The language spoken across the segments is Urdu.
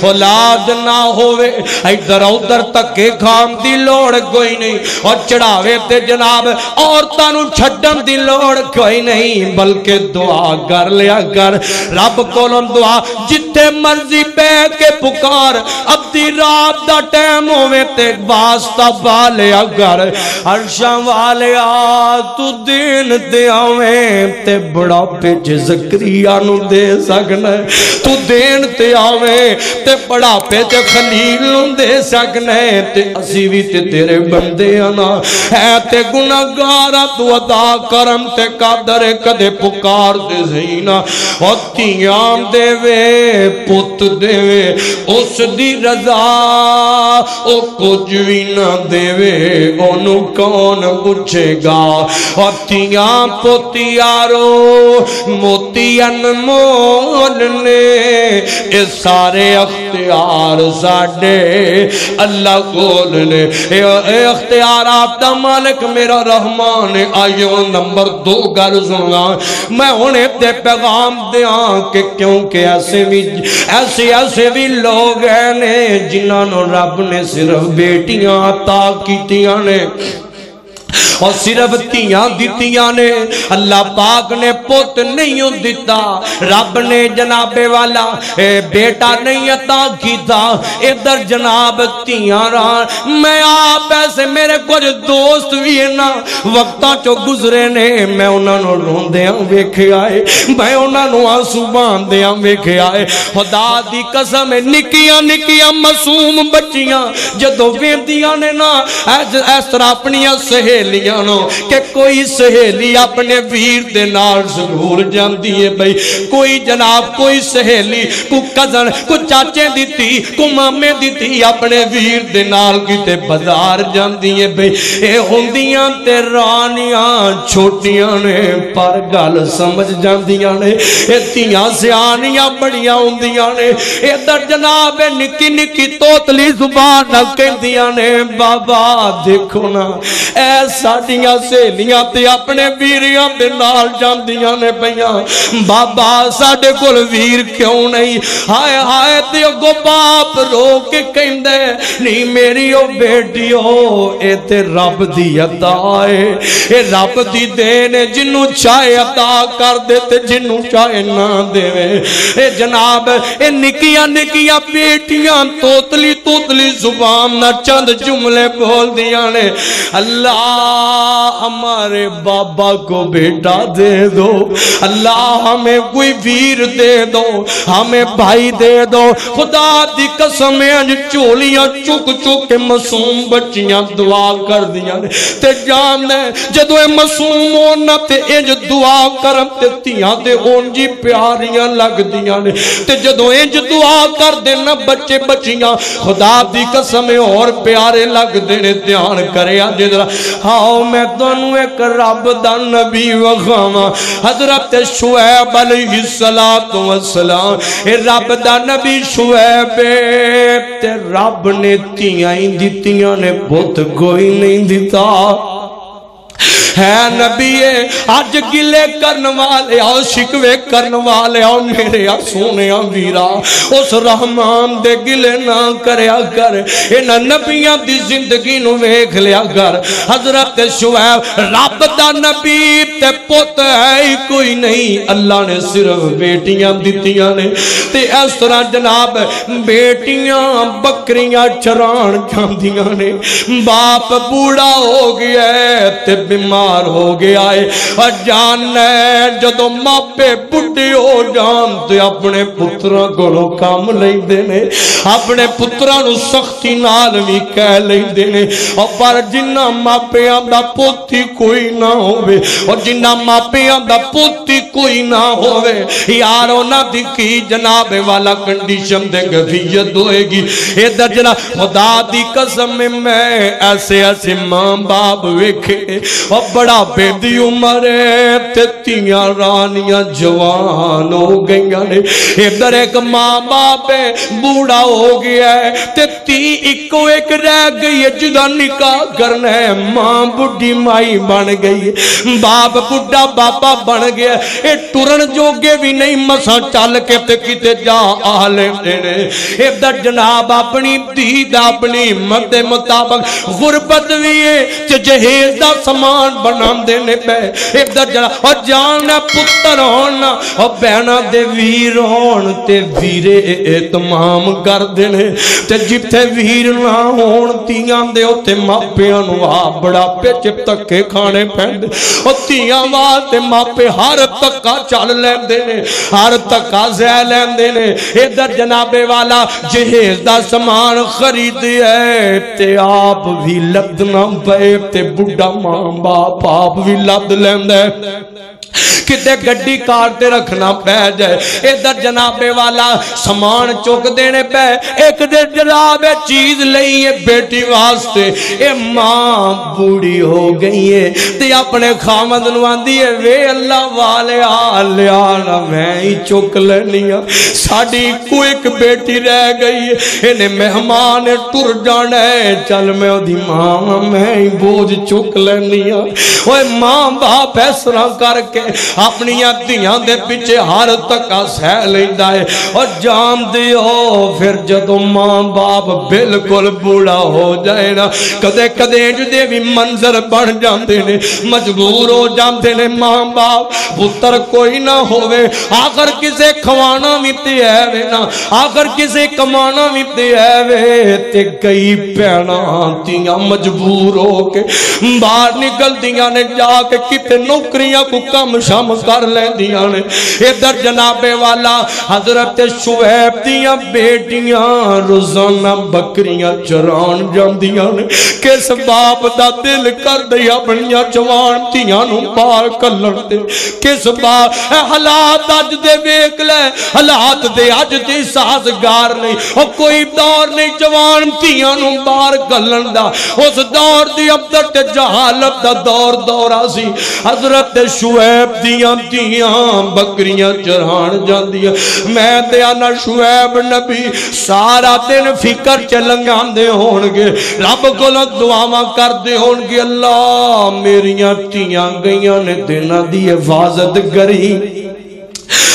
اولاد نہ ہوئے ادھر ادھر تکے کھان دی لوڑ کوئی نہیں اور چڑھاوے تے جناب عورتاں نو چھڈن دی لوڑ کوئی نہیں بلکہ دعا کر لیا کر رب کولوں دعا جتھے مرضی بے کے پکار ابدی رات دا ٹائم ہوئے تے واسطہ پا لیا کر عرشاں والیا تو دین دے آویں تے بڑا پیچ زکریا نو دے سکنا تو دین تے آویں تے بڑا پیچ خلیل نو دے سکنا تے اسی بھی تے تیرے بندے آنا ہے تے گناہگارا تو عطا کرم تے قادر کدے پکار دے زینا اور تیام دے وے پت دے وے اس دی رضا او کچھ بھی نہ دے وے انہوں کون پوچھے گا اور تیام پوتیارو موتی انمول نے اس سارے اختیار ساڑے اللہ کول نے اے اختیارات دا مالک میرا رحمان آئیو نمبر 2 گل سنگا میں انہیں تے پیغام دیاں کہ کیونکہ ایسے بھی لوگ ہیں جنہوں رب نے صرف بیٹیاں عطا کیتیاں نے اور صرف تیاں دیتیاں نے اللہ پاک نے پوت نہیں دیتا رب نے جناب والا بیٹا نہیں عطا کیتا ادھر جناب تیاں رہا میں آپ ایسے میرے کچھ دوست بھی ہیں نا وقتاں چو گزرے نے میں انہاں نو روندیاں ویکھے آئے میں انہاں نو آنسو باندیاں ویکھے آئے خدا دی قسم نکیاں نکیاں معصوم بچیاں جدو ویندیاں نے نا اس طرح اپنیاں سہیلیاں کہ کوئی سہیلی اپنے ویر دے نال ضرور جاندی ہے بھئی کوئی جناب کوئی سہیلی کو کزن کو چاچے دیتی کو مامے دیتی اپنے ویر دے نال کیتے بازار جاندی ہے بھئی اے ہوندیاں تے رانیاں چھوٹیاں نے پر گل سمجھ جاندیاں نے اے تیاں سیانیاں بڑیاں ہوندیاں نے اے در جناب نکی نکی توتلی زبان کہندیاں نے بابا دیکھو نا ایسا ساڑیاں سہیلیاں تے اپنے ویریاں دے نال جاندیاں نے پیاں بابا ساڑے کول ویر کیوں نہیں ہائے ہائے تے اگو باپ رو کے کہندے نہیں میری او بیٹی ہو اے تے رب دی عطا ہے اے رب دی دینے جنوں چاہے عطا کر دے تے جنوں چاہے نہ دے اے جناب اے نکیاں نکیاں بیٹیاں توتلی توتلی زبان نہ چند جملے بول دیاں نے اللہ ہمارے بابا کو بیٹا دے دو اللہ ہمیں کوئی ویر دے دو ہمیں بھائی دے دو خدا دی قسم انج چولیاں چک چک کے معصوم بچیاں دعا کر دیاں تے جان دے جدو اے معصوم ہونا تے انج دعا کرم تے تیاں تے اونجی پیاریاں لگ دیاں تے جدو انج دعا کر دینا بچے بچیاں خدا دی قسم اور پیارے لگ دینے دھیان کرے جدرا ہاں میں دونوں ایک رب دا نبی وخاما حضرت شعیب علیہ السلام اے رب دا نبی شعیب تے رب نے تیاں دیتیاں نے بہت کوئی نہیں دیتا ہے نبی آج گلے کرنے والے آؤ شکوے کرنے والے آؤ میرے سونے ویرا اس رحمان دے گلے نہ کریا کر انہاں نبیاں دی زندگی نو ویکھ لیا کر حضرت شعیب رب دا نبی تے پوت ہے کوئی نہیں اللہ نے صرف بیٹیاں دیتیاں نے تے اس طرح جناب بیٹیاں بکریاں چران جاندیاں نے باپ بوڑھا ہو گیا ہے تے بیمار ہو گیا ہے اور جاننا ہے جدو ماپے بڑھے ہو جانتے اپنے پتران کو کام لیں دینے اپنے پتران سختی نال بھی کہہ لیں دینے اور پر جنہ ماپیاں دا پوتی کوئی نہ ہوئے اور جنہ ماپیاں دا پوتی کوئی نہ ہوئے یارو نہ دکھی جناب والا کنڈیشن دے گفیت ہوئے گی ادھر جناب خدا دی قسم میں ایسے ایسے ماں باپ ویکھے اور بڑا بے دی عمر ہے تے تیاں رانیاں جوان ہو گئیاں نے ادھر ایک ماں باپ ہے بوڑھا ہو گیا ہے تے تی اکو ایک رہ گئی ہے جدا نکاح کرنا ہے ماں بڑھی مائی بن گئی ہے باپ بڑھا باپا بن گیا اے ٹرن جوگے بھی نہیں مسا چل کے تے کتے جا آ لیندے نے ادھر جناب اپنی دید اپنی ہمت دے مطابق غربت بھی ہے تے جہیز دا سامان بناندے نے پے ادھر جناب اور جان پتر ہونا اور بہنا دے ویر ہون تے ویرے اہتمام کر دینے تے جتے ویر نہ ہون تیاں دے ہوتے ماپیاں نو بڑا پہ چپ تکے کھانے پہندے اور تیاں واسطے ماپے ہر تکا چل لین دینے ہر تکا زہ لین دینے ادھر جنابے والا جہیز دا سامان خرید ہے تے آپ بھی لدنا پے تے بڑھا ماں باپ آپ بھی لد لین دے کتے گڈی کارتے رکھنا پہ جائے ادھر جنابے والا سامان چوک دینے پہ ایک دے جناب چیز لئی ہے بیٹی واسطے اے ماں بوڑی ہو گئی ہے تے اپنے خامد نوان دیئے وے اللہ والے آلے آنا میں ہی چوک لینیا ساڑی کو ایک بیٹی رہ گئی ہے انہیں مہمان ٹر جانا ہے چل میں دی ماں میں ہی بوجھ چوک لینیا اوہ ماں باپ ایسرا کر کے اپنی دیاں دے پیچھے ہر تکا سہ لیندہ ہے اور جام دیو پھر جدو ماں باپ بالکل بوڑا ہو جائے نا کدے کدے جدے بھی منظر بڑھ جاندے نے مجبور ہو جاندے نے ماں باپ پتر کوئی نہ ہوئے آخر کسے کھوانا بھی تے ہے نا آخر کسے کمانا بھی تے ہے تے کئی پینا تیاں مجبور ہو کے باہر نکل دیاں نے جا کے کتے نوکریاں کو کم شام کر لیں دیاں نے ادھر جنابے والا حضرت شعیب دیاں بیٹیاں روزانہ بکریاں چران جان دیاں نے کس باپ دا دل کر دیا اپنیاں جوان تیاں نو پار کلن دے کس باپ حالات اج دے ویک لے حالات دے اج دے سازگار نہیں اور کوئی دور نہیں جوان تیاں نو پار کلن دا اس دور دی ابدر تے جہالت دا دورہ سی حضرت شعیب دیاں بکریاں چران جان دیا میں تے آنا شعیب نبی سارا دن فکر چلنگان دے ہونگے رب کو لگ دعاواں کر دے ہونگے اللہ میریاں تیاں گئیاں نے دینا دی حفاظت کری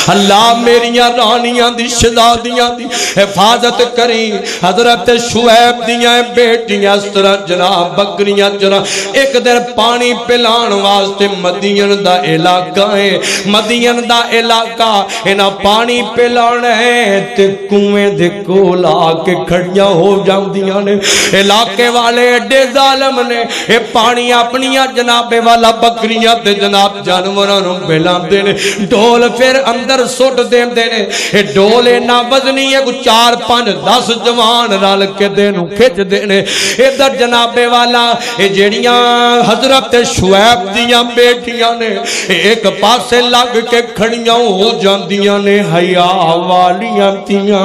اللہ میریاں رانیاں دی شہزادیاں دی حفاظت کری حضرت شعیب دیاں بیٹیاں اس طرح جناب بکریاں چران ایک در پانی پلان واسطے مدین دا علاقہ ہے مدین دا علاقہ انہا پانی پلان ہے تے کنویں دے کول آکے کھڑیاں ہو جاندیاں نے علاقے والے اڈے ظالم نے اے پانی اپنیاں جناب والا بکریاں تے جناب جانورانوں پلان دینے ڈھول پھر اندر سوٹ دین دینے اے ڈولے نہ وزنی ہے کو 4 5 10 جوان رال کے دینوں کھچ دینے ادھر جنابے والا اے جیڑیاں حضرت شعیب دیاں بیٹیاں نے ایک پاسے لگ کے کھڑیاں ہو جاندیاں نے حیا والیاں تیاں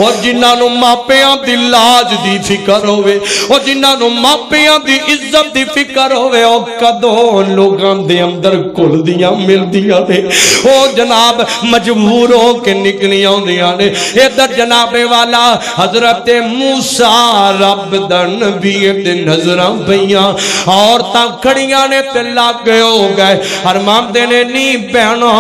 اور جنہاں نو ماپیاں دی لاج دی فکر ہوئے اور جنہاں نو ماپیاں دی عزت دی فکر ہوئے اور کدوں لوگاں دے اندر کل دیاں مل دیاں نے او جناب مجبور ہو کے نکلی آندیاں نے ادھر جنابے والا حضرت موسیٰ رب دا نبی دے نظراں پئیاں عورتاں کھڑیاں نے تے لگ گئے ہو گئے حرمام دے نے نی بہنا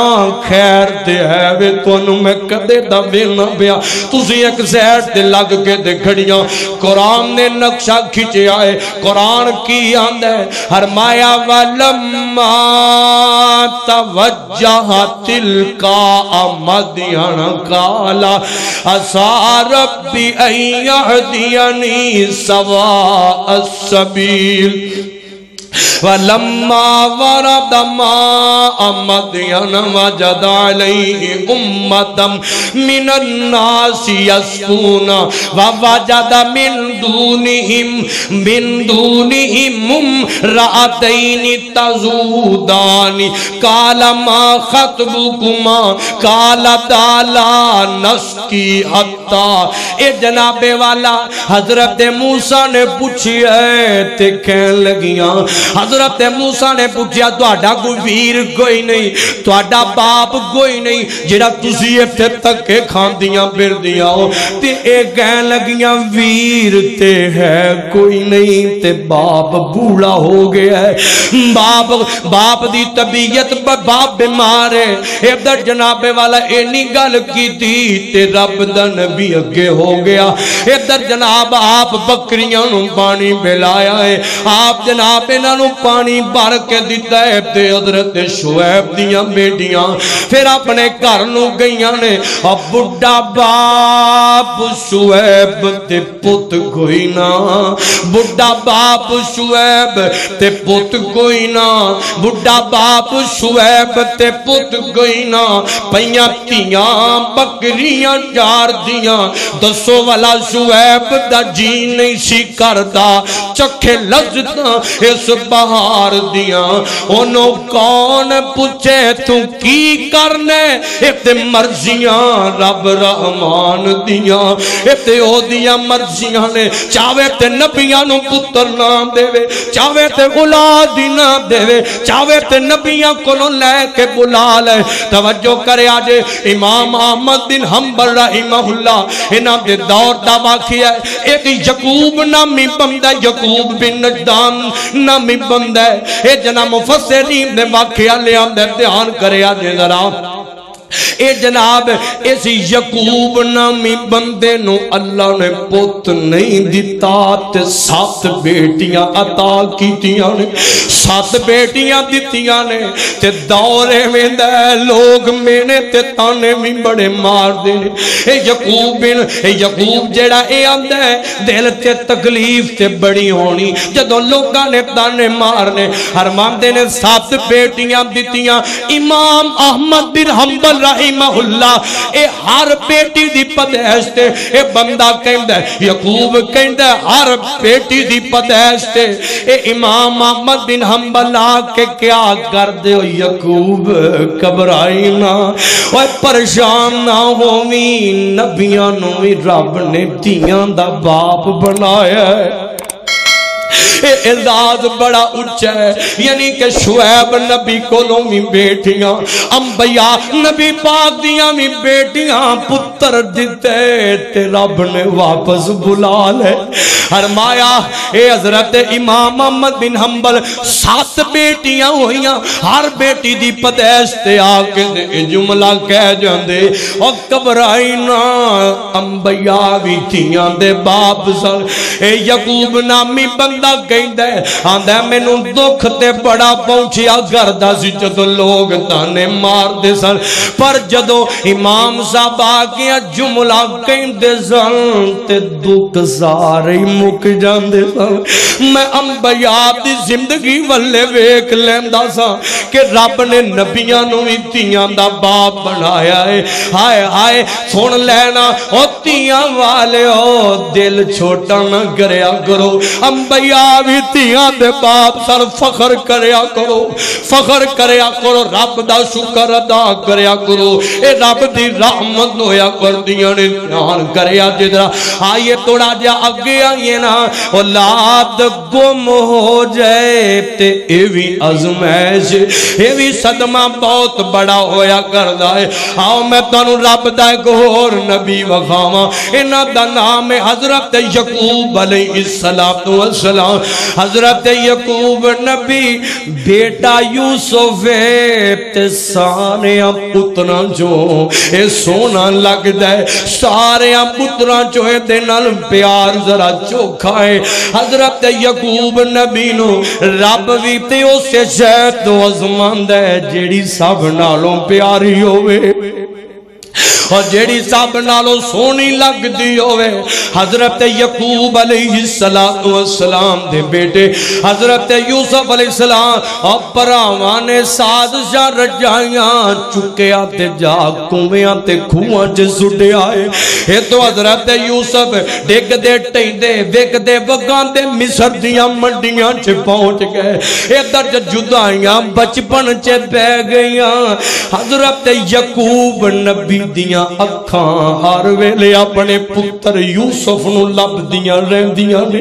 خیر دے ہے وے تونوں میں کدے دا وینا پیا تسی ایک سیٹ تے لگ کے تے کھڑیاں قرآن نے نقشہ کھچے آئے قرآن کی آندے فرمایا ولما توجہ تلکا مدین قالا عسى ربي أن يهديني سواء السبيل وَلَمَّا وَرَدَ مَاءَ مَدْيَنَ وَجَدَ عَلَيْهِ أُمَّةً مِّنَ النَّاسِ يَسْقُونَ وَوَجَدَ مِن دُونِهِمْ امْرَأَتَيْنِ تَذُودَانِ قَالَ مَا خَطْبُكُمَا قَالَتَا لَا نَسْقِي حَتَّى اے جناب والا حضرت موسیٰ نے پوچھی ہے تے کہنے لگیاں حضرت موسیٰ نے پوچھا تہاڈا کوئی ویر کوئی نہیں، تہاڈا باپ کوئی نہیں جڑا تسی ایتھے تکے کھاندیاں پھردیاں ہو؟ تے اے کہن لگیاں ویر تے ہے کوئی نہیں، تے باپ بوڑھا ہو گیا ہے، باپ دی طبیعت باپ بیمار ہے۔ ادھر جناب والا اینی گل کی تھی تے رب دا نبی اگے ہو گیا۔ ادھر جناب آپ بکریاں نو پانی پلایا ہے، آپ جناب انہاں نو پانی بھر کے دیتا ہے، تے حضرت شعیب دیاں بیٹیاں پھر اپنے گھر نو گئیاں نے۔ اب بڑھا باپ شعیب تے پت کوئی نہ، بڑھا باپ شعیب تے پت کوئی نہ، بڑھا باپ شعیب تے پت کوئی نہ، پئیاں تیاں بکریاں چار دیاں، دسو والا شعیب دا جی نہیں سی کردا چکھے لذتاں اس بہار دیاں۔ انہوں کون پوچھے تو کی کرنے، اتے مرضیاں رب رحمان دیاں، اتے او دیاں مرضیاں نے، چاہوے تے نبیاں نو پتر نام دے وے، چاہوے تے اولادی نام دے وے، چاہوے تے نبیاں کولوں لے کے بلا لے۔ توجہ کرے آجے امام احمد بن حنبل رحمہ اللہ انہاں دے دور دا واقعہ ہے۔ ایک یعقوب نامی بندہ، یعقوب بن نجدان نامی بندہ ہے، اے جناب مفسرین نے واقعہ لے آندے دھیان کرے آجے ذرا۔ اے جناب اس یعقوب نامی بندے نو اللہ نے پوت نہیں دیتا تے 7 بیٹیاں عطا کیتیاں نے، 7 بیٹیاں دیتیاں نے، تے دورے میں دے لوگ مینے تے تانے بھی بڑے مار دے۔ اے یعقوب جڑا اے آندہ ہے دل تے تکلیف تے بڑی ہونی جدو لوگاں نے تانے مارنے۔ حرمان دے نے 7 بیٹیاں دیتیاں۔ امام احمد بن حنبل رحمہ اللہ اے ہر بیٹی دی پدیشتے، اے بندہ کہندہ ہے یعقوب کہندہ ہے ہر بیٹی دی پدیشتے۔ اے امام احمد بن حنبل آکے کیا کر دے ہو یعقوب گھبرائی نہ، اوہ پریشان نہ ہوویں، نبیاں نویں رب نے دیاں دا باپ بنایا ہے۔ اعزاز بڑا اچھا ہے، یعنی کہ شعیب نبی کولوں بھی بیٹیاں، انبیاء نبی پاک دیاں بھی بیٹیاں پتر دیتے تے رب نے واپس بلا لے۔ فرمایا اے حضرت امام احمد بن حنبل 7 بیٹیاں ہوئیاں، ہر بیٹی دی پدیش تے آکے دے جملہ کہہ جاندے اور گھبرائی نہ، انبیاء بھی تھیاں دے باپ سن۔ اے یعقوب نامی بندہ کہندہ ہے آندہ میں نو دکھ تے بڑا پہنچیا گردہ سی جدو لوگ تانے مار دے سن، پر جدو امام صاحب آگیا جملہ کہندے سن تے دکھ سارے مک جاندے سن۔ میں انبیاء دی زندگی والے ویک لیندہ سا کہ رب نے نبیاں نو تیاں دا باپ بنایا ہے۔ ہائے ہائے سن لینا او تیاں والے او دل چھوٹا نہ کریا کرو، انبیاء بھی تیاں دے باپ سر فخر کریا کرو، فخر کریا کرو، رب دا شکر ادا کریا کرو، اے رب دی رحمت ہویا کر دیاں نے دھیان کریا جدرا۔ آئیے توڑا جا اگے آئیے نا، اولاد گم ہو جائے تے ایوی عظمائش ایوی صدمہ بہت بڑا ہویا کردہ ہے۔ آؤ میں تانوں رب دا ایک اور نبی وخاواں، انہاں دا نام حضرت یعقوب علیہ السلام۔ حضرت یعقوب نبی بیٹا یوسف تے سارے پتراں جو اے سونا لگ دے، سارے پتراں جو اے دے نال پیار ذرا چوکھا ہے۔ حضرت یعقوب نبی نو رب بھی تے اسے شاید عظمت ہے جیڑی سب نالوں پیاری ہوئے اور جیڑی سب نالوں سونی لگ دی ہوئے۔ حضرت یعقوب علیہ السلام دے بیٹے حضرت یوسف علیہ السلام اور پراواں نے سازشاں رجائیاں چکیا تے جا کنویاں تے کھواں چ سٹے آئے۔ اے تو حضرت یوسف ڈگ دے ٹیندے وگ دے وگاں دے مصر دیاں منڈیاں چ پہنچ گئے۔ ادھر جدائیاں بچپن چ بہ گئیاں۔ حضرت یعقوب نبی دیاں دیاں اکھاں ہر ویلے اپنے پتر یوسف نو لب دیاں رہندیاں نے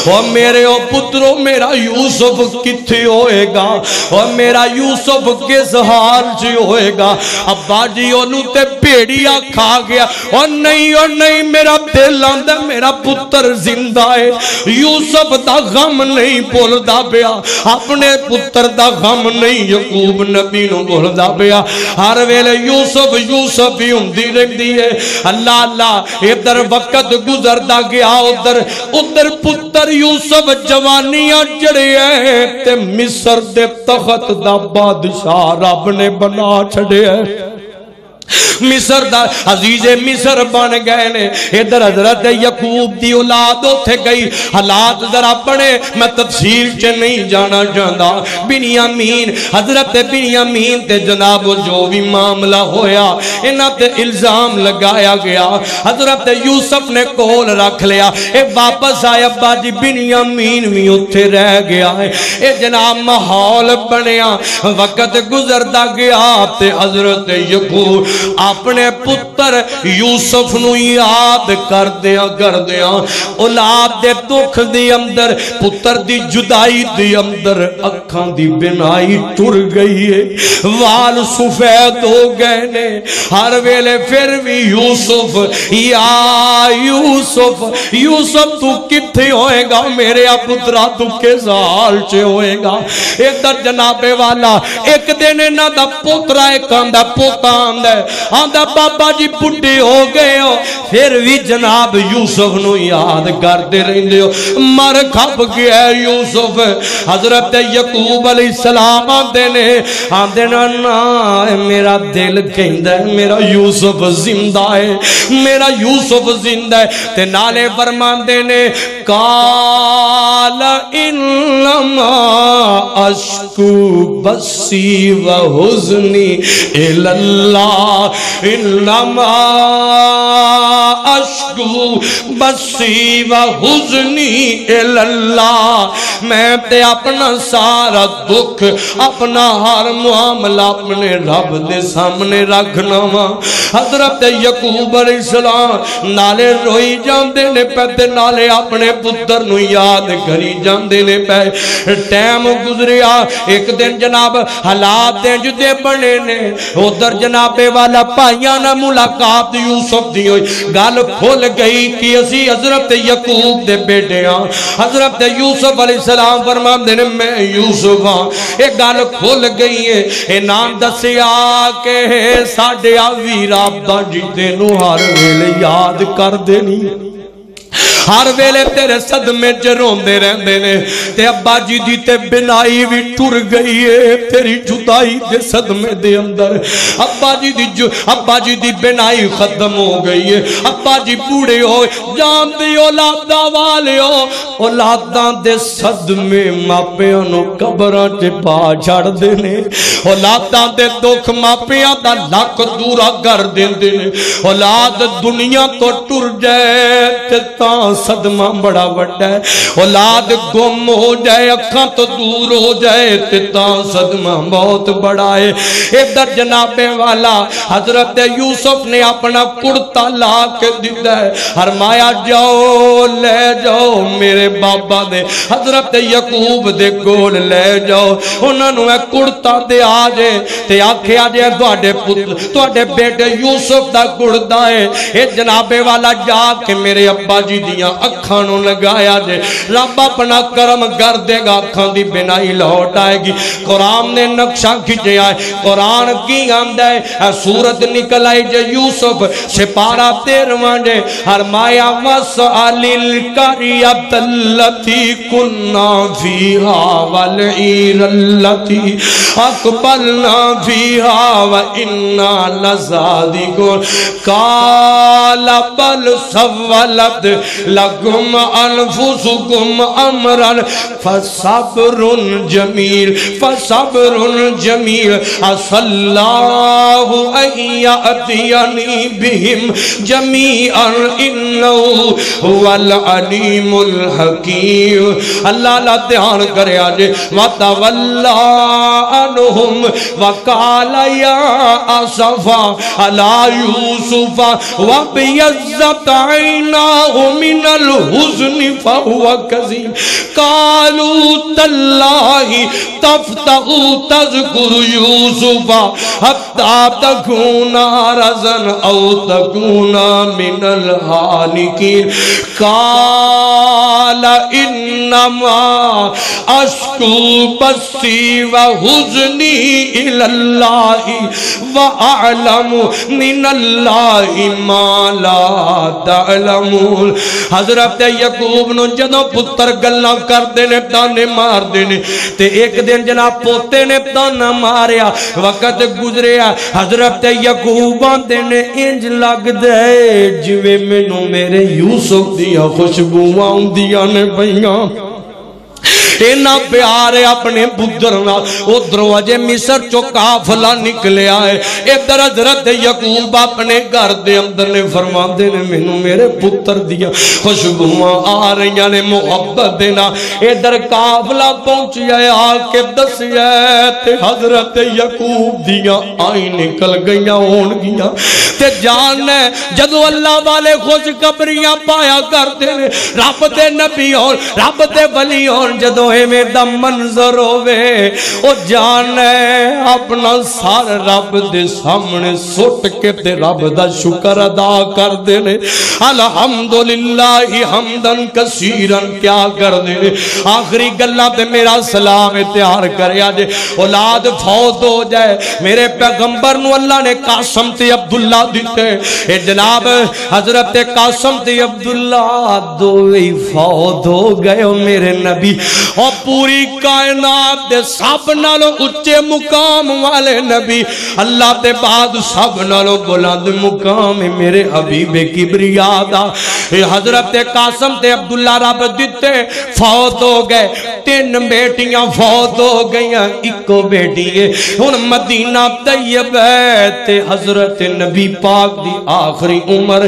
او میرے او پترو میرا یوسف کتھے ہوئے گا او میرا یوسف کس حال چ ہوئے گا ابا جی اونوں تے بھیڑیا کھا گیا او نہیں میرا دل آندا میرا پتر زندہ ہے یوسف دا غم نہیں بھولدا پیا اپنے پتر دا غم نہیں یعقوب نبی نو بھولدا پیا ہر ویلے یوسف یوسف ہی ہوندی رہندی ہے اللہ اللہ ادھر وقت گزردا گیا ادھر پتر یوسف جوانیاں چڑھیا ہے تے مصر دے تخت دا بادشاہ رب نے بنا چھڑیا ہے مصر دا عزیز مصر بن گئے نے ادھر حضرت یعقوب دی اولاد اوتھے گئی حالات ذرا بڑے میں تفصیل چ نہیں جانا چاہندا بنیامین حضرت بنیامین تے جناب جو بھی معاملہ ہویا انہاں تے الزام لگایا گیا حضرت یوسف نے کول رکھ لیا اے واپس آیا ابا جی بنیامین بھی اوتھے رہ گیا ہے اے جناب ماحول بنیا وقت گزردا گیا تے حضرت یعقوب اپنے پتر یوسف نو یاد کر دیا اولاد دے دکھ دی اندر پتر دی جدائی دی اندر اکھاں دی بنائی ٹر گئی ہے وال سفید ہو گئے نے ہر ویلے پھر بھی یوسف یا یوسف تو کتھے ہوئے گا میرے پترا تو کس حال چ ہوئے گا ادھر جناب والا ایک دن انہاں دا پوترا ایک آندا پوتا آندا آندا بابا جی بڈھے ہو گئے ہو پھر بھی جناب یوسف نو یاد کرتے رہندے ہو مر کھپ گیا یوسف حضرت یعقوب علیہ السلام آندے نا میرا دل کہندا ہے میرا یوسف زندہ ہے میرا یوسف زندہ ہے تے نالے فرماندے نے قال انما اشکو بسی و حزنی الی اللہ انما اشکو بسی و حزنی الی اللہ میں تے اپنا سارا دکھ اپنا ہر معاملہ اپنے رب دے سامنے رکھنا وا حضرت یعقوب علیہ السلام نالے روئی جاندے نے پہ نالے اپنے پتر نو یاد کری جاندے نے پہ ٹائم گزریا ایک دن جناب حالات جدے بنے نے ادھر جناب والا پائیاں نہ ملاقات یوسف دی ہوئی گل کھول گئی کہ اسی حضرت یعقوب دے بیٹے ہاں حضرت یوسف علیہ السلام فرماندے نے میں یوسف ہاں ایک گل کھول گئی ہے اے نام دسیا کہ ساڈے ویرا ابا جی تینوں ہر ویلے یاد کر دینی ہر ویلے تیرے صدمے چ روندے رہندے نے تے ابا جی دی تے بنائی بھی ٹر گئی ہے تیری جدائی دے صدمے دے اندر ابا جی دی بنائی ختم ہو گئی ہے ابا جی بوڑھے ہو جان دی اولاداں والے ہو اولاداں دے صدمے ماپیاں نو قبراں تے پا چھڑ دے نے اولاداں دے دکھ ماپیاں دا لک دورا کر دیندے نے اولاد دنیا تو ٹر جائے تے تاں صدمہ بڑا بڑا ہے اولاد گم ہو جائے اکھاں تو دور ہو جائے تیتا صدمہ بہت بڑا ہے ادھر جناب والا حضرت یوسف نے اپنا کرتا لا کے دیتا ہے فرمایا جاؤ لے جاؤ میرے بابا دے حضرت یعقوب دے کول لے جاؤ انہاں نو اے کرتا دے آجے تے آکھے آجے تواڈے بیٹے یوسف دا کرتا ہے اے جناب والا جا کے میرے ابا جی دیاں اکھانوں لگایا جے رب اپنا کرم کر دے گا اکھان دی بنائی لوٹ آئے گی قرآن نے نقشہ کھچے آئے قرآن کی آمدہ ہے سورت نکل آئی جے یوسف سپارہ 13 جے فرمایا وَسْأَلِ الْقَرْيَةَ الَّتِي كُنَّا فِيهَا وَالْعِيرَ الَّتِي أَقْبَلْنَا فِيهَا وَإِنَّا لَصَادِقُونَ قَالَ بَلْ سَوَّلَتْ لکم انفسکم امرا فصبر جمیل فصبر جمیل عسى اللہ ان یأتینی بہم جمیعا انہو هو العلیم الحکیم۔ اللہ دھیان کرے آجے وَتَوَلَّا عَنْهُمْ وَقَالَ يَا أَسَفَا عَلَى يُوسُفَ وَابْيَضَّتْ عَيْنَاهُ مِنَ الْحُزْنِ فَهُوَ كَظِيمٌ قَالُوا تَاللَّهِ تَفْتَحُ تَذْكُرُ يُوسُفَ حَتَّى تَكُونَ حَرَضًا أَوْ تَكُونَ مِنَ الْهَالِكِينَ قَالَ إِنَّمَا أَشْكُو بَثِّي وَحُزْنِي إِلَى اللَّهِ وَأَعْلَمُ مِنَ اللَّهِ مَا لَا تَعْلَمُونَ۔ حضرت یعقوب نو جدوں پتر گلاں کردے نے تانے مار دینے تے ایک دن جناب پوتے نے تانا ماریا وقت گزریا حضرت یعقوب آندے نے انج لگ دے جویں مینوں میرے یوسف دیا خوشبوواں ہوندیاں نے پئیاں اینا پیار ہے اپنے پترنا ادھروں اجے مصر چو قافلہ نکلے آئے ادھر حضرت یعقوب اپنے گھر دے اندر نے فرما دے نے مینوں میرے پتر دیا خوشبوواں آ رہی نے محبت دینا ادھر قافلہ پہنچ جائے آ کے دس جائے تے حضرت یعقوب دیا آئی نکل گئیاں ہون گیا تے جاننے جدو اللہ والے خوش خبریاں پایا کرتے ہیں رب دے نبی اور رب دے ولی اور جدو میں دا منظر ہوئے او جانے اپنا سار رب دے سامنے سٹ کے تے رب دا شکر ادا کر دینے الحمدللہ حمدن کثیرن کیا کر دینے آخری گلہ تے میرا سلام تیار کرے آجے اولاد فوت ہو جائے میرے پیغمبر نو اللہ نے قاسم تے عبداللہ دیتے اے جناب حضرت قاسم تے عبداللہ دوئی فوت ہو گئے میرے نبی اور پوری کائنات دے سب نالو اچھے مقام والے نبی اللہ تے بعد سب نالو بلند مقام میرے حبیب کبریا دا حضرت قاسم تے عبداللہ رب دیتے فوت ہو گئے 3 بیٹیاں فوت ہو گئیاں ایکو بیٹی ہے ان مدینہ طیب ہے تے حضرت نبی پاک دی آخری عمر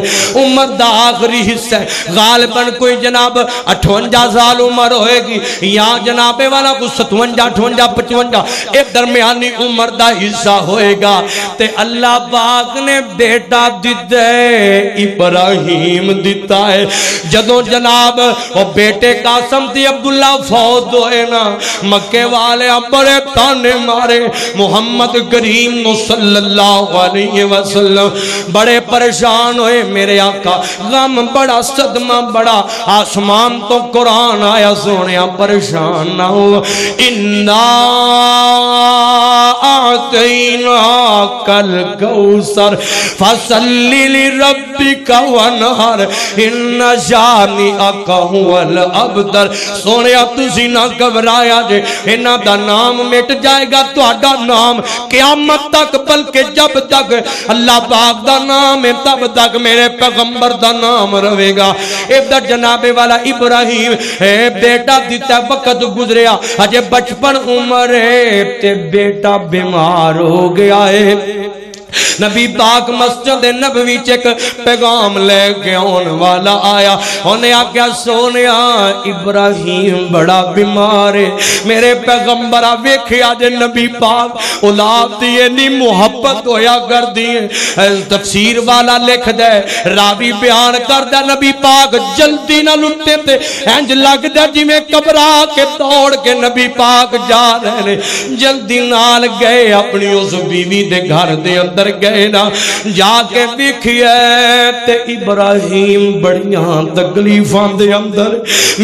دا آخری حصہ غالباً کوئی جناب 58 سال عمر ہوئے گی یا جناب والا کو 57 58 55 ایک درمیانی عمر دا حصہ ہوئے گا تے اللہ پاک نے بیٹا دیتا ہے ابراہیم دیتا ہے جدوں جناب وہ بیٹے قاسم تے عبداللہ فوت ہوئے نا مکے والے بڑے تانے مارے محمد کریم صلی اللہ علیہ وسلم بڑے پریشان ہوئے میرے آقا غم بڑا صدمہ بڑا آسمان تو قرآن آیا سونیا پریشان نہ ہو اِنَّا أَعْطَيْنَاكَ الْكَوْثَرَ فَصَلِّ لِرَبِّكَ وَانْحَرْ إِنَّ شَانِئَكَ هُوَ الْأَبْتَرُ سونیا تسی نہ گھبرایا جے انہاں دا نام مٹ جائے گا تہاڈا نام قیامت تک بلکہ جب تک اللہ پاک دا نام ہے تب تک میرے پیغمبر دا نام رہے گا ادھر جناب والا ابراہیم بیٹا دیتا وقت گزریا اجے بچپن عمر ہے تے بیٹا بیمار ہو گیا ہے نبی پاک مسجد نبوی چک پیغام لے کے آن والا آیا انہیں آکیا سونیا ابراہیم بڑا بیمار ہے میرے پیغمبرہ ویکھیا جے نبی پاک اولاد دیئے نی محبت ہویا کر دیئے تفسیر والا لکھ دے راوی بیان کر دے نبی پاک جلدی نہ لٹے تے انج لگ دے جی میں کبرا کے دوڑ کے نبی پاک جا رہے جلدی نال گئے اپنی اس بیوی دے گھر دے اندر گئے نا جا کے دیکھئے تے ابراہیم بڑیاں تکلیفاں دے اندر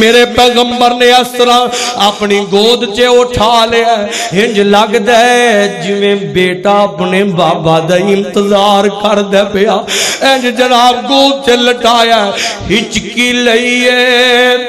میرے پیغمبر نے اس طرح اپنی گود چے اٹھا لیا ہنج لگ دے جویں بیٹا اپنے بابا دا انتظار کر دے پیا انج جناب گود چے لٹایا ہچکی لئیے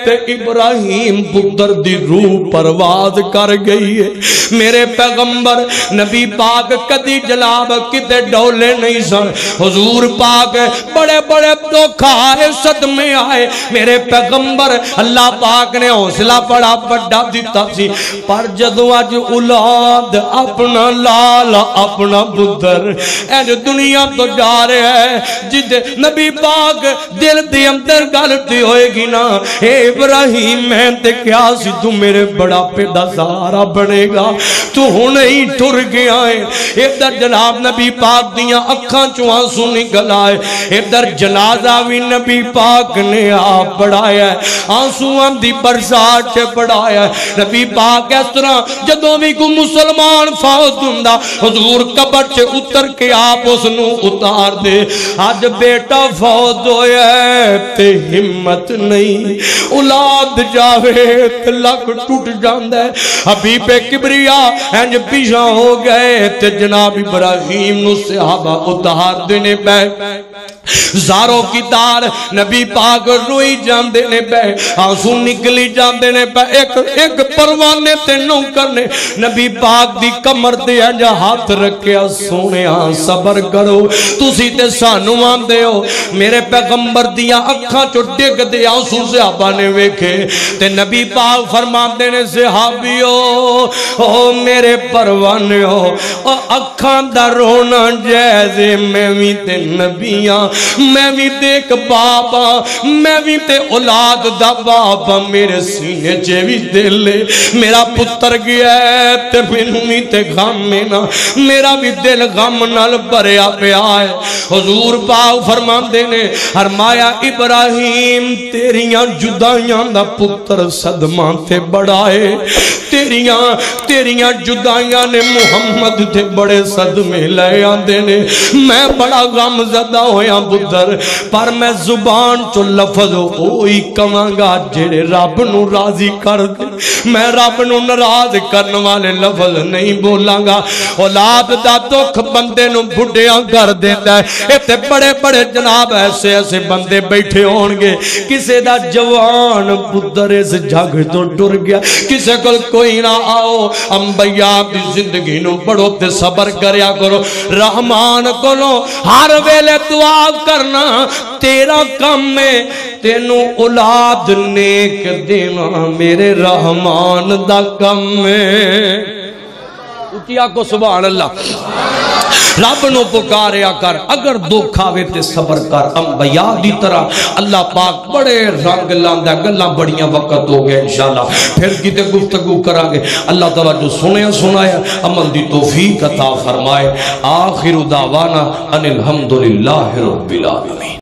تے ابراہیم پتر دی روح پرواز کر گئی ہے۔ میرے پیغمبر نبی پاک کدی جناب کتے ڈولے نہیں سن، حضور پاک بڑے بڑے دکھ آئے، صدمے آئے، میرے پیغمبر اللہ پاک نے حوصلہ بڑا بڑا دیتا سی، پر جدو اج اولاد اپنا لال اپنا پتر اج دنیا تو جا رہے ہیں، جد نبی پاک دل دی اندر گلتی ہوئے گی نا، اے ابراہیم میں تے کیا سی تو میرے بڑا پیدا سہارا بنے گا، تو نہیں ٹر گیا ہے۔ ادھر جناب نبی پاک دیاں اکھاں چوں آنسو نکل آئے، ادھر جنازہ بھی نبی پاک نے آپ پڑھایا ہے، آنسوਆਂ دی برسات سے پڑھایا ہے۔ نبی پاک اس طرح جدوں بھی کوئی مسلمان فوت ہوندا حضور قبر سے اتر کے آپ اس نو اتار دے، آج بیٹا فوت ہویا ہے تے ہمت نہیں، اولاد جاوے تے لک ٹوٹ جاندا ہے، حبیب کبریا انج پیچھا ہو گئے تے جناب ابراہیم نو صحابہ اتار دینے پے، زاروں کی دار نبی پاک روئی جان دینے پہ، آنسو نکلی جان دینے پہ، ایک پروانے تے نوکر نے نبی پاک دی کمر دے انجا ہاتھ رکھیا، سونے صبر کرو تسی تے سانو آن دے ہو، میرے پیغمبر دیا اکھاں چو ڈگ دے آنسو صحابہ نے ویکھے تے نبی پاک فرمان دینے صحابیو او میرے پروانے ہو، اکھاں دا رونا جیسے میں بھی تے نبیاں، میں بھی دیکھ بابا، میں بھی تے اولاد دا بابا، میرے سینے چے بھی دلے میرا پتر گیا ہے تے منوی تے غم میں نا، میرا بھی دل غم نال بھریا پیا ہے۔ حضور پاک فرمان دینے فرمایا ابراہیم تیریاں جدائیاں دا پتر صدمہ تے بڑھائے، تیریاں جدائیاں نے محمد تے بڑے صدمے لے آندے نے، میں بڑا غم زدہ ہویا پتر، پر میں زبان چو لفظ ہوئی کمانگا جڑے رب نو راضی کر دے، میں رب نو ناراض کرنے والے لفظ نہیں بولاں گا۔ اولاد دا دکھ بندے نو بھڑیاں کر دیتا ہے، اتے بڑے بڑے جناب ایسے ایسے بندے بیٹھے ہونگے، کسے دا جوان پتر اس جھگ تو ڈر گیا، کسے کل کوئی نہ آؤ، انبیاء دی زندگی نو بڑھو تے صبر کریا کرو، رحمان کو لو ہر ویلے دعا کرنا تیرا کم میں، تینو اولاد نیک دینا میرے رحمان دا کم میں۔ اٹھیا کو سبحان اللہ، رب نو پکاریا کر، اگر دکھ آوے تے صبر کر، انبیاء دی طرح اللہ پاک بڑے رنگ لاندا، گلاں بڑیاں وقت ہو گئے انشاءاللہ پھر کتے گفتگو کرانگے، اللہ تعالیٰ جو سنایا عمل دی توفیق عطا فرمائے۔ آخر دعوانا ان الحمدللہ رب العالمین۔